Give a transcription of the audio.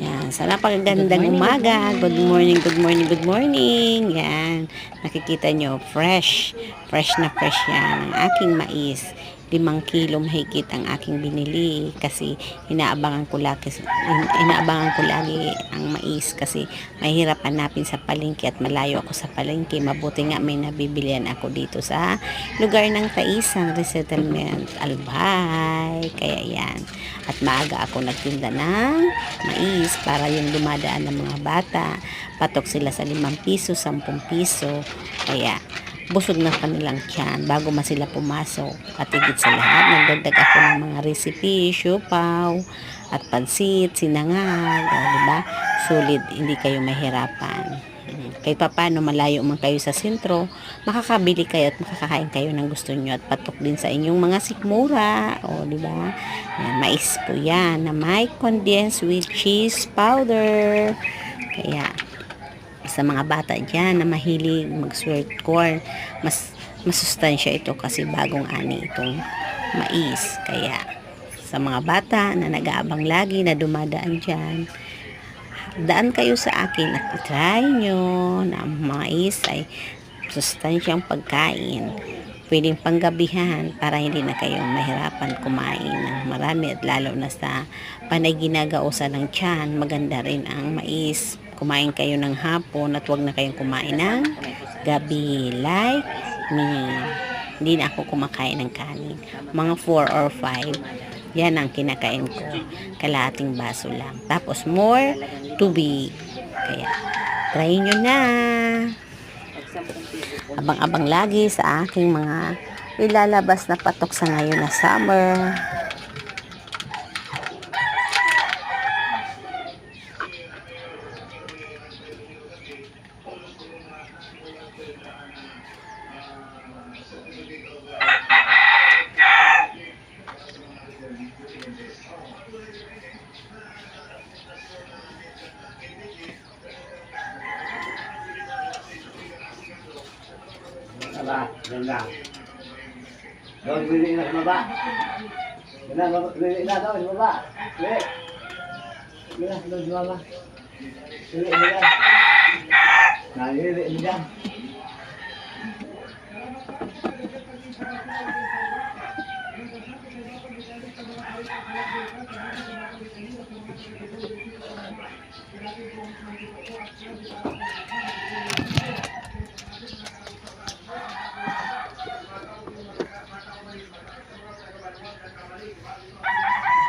Yan, sa napakagandang umaga. Good morning, good morning, good morning. Yan, nakikita nyo, fresh. Fresh na fresh yan ang aking mais. 5 kilo mahigit ang aking binili kasi inaabangan ko lagi ang mais kasi mahirap hanapin sa palengke at malayo ako sa palengke. Mabuti nga may nabibilian ako dito sa lugar ng Taisang Resettlement, Albay. Kaya yan. At maaga ako nagtinda ng mais para yung dumadaan ng mga bata. Patok sila sa 5 piso, 10 piso. Kaya busog na kanilang tiyan bago man sila pumasok. At higit sa lahat, nagdagdag ako ng mga recipe, siopaw, at pansit, sinangag. Diba? Sulit, hindi kayo mahirapan. Kahit paano malayo man kayo sa sentro, makakabili kayo at makakain kayo ng gusto nyo at patok din sa inyong mga sikmura. O, diba? Yan, mais po yan na may condensed with cheese powder. Kaya, sa mga bata dyan na mahilig mag-sweet corn, mas masustansya ito kasi bagong ani itong mais. Kaya sa mga bata na nag-aabang lagi na dumadaan dyan, daan kayo sa akin at try nyo na ang mais ay sustansyang pagkain. Pwedeng panggabihan para hindi na kayo mahirapan kumain ng marami at lalo na sa panay ginagausan ng tiyan. Maganda rin ang mais. Kumain kayo ng hapon at huwag na kayong kumain ng gabi like me. Hindi na ako kumakain ng kanin. Mga 4 or 5, yan ang kinakain ko. Kalahating baso lang. Tapos more tubig. Kaya try nyo na. Abang-abang lagi sa aking mga ilalabas na patok sa ngayon na summer. Aba, ganda. Doon, lili na sa baba. Lili na doon, sa baba. Lili. Lili na, doon sa baba. Lili, lili. Lili, lili.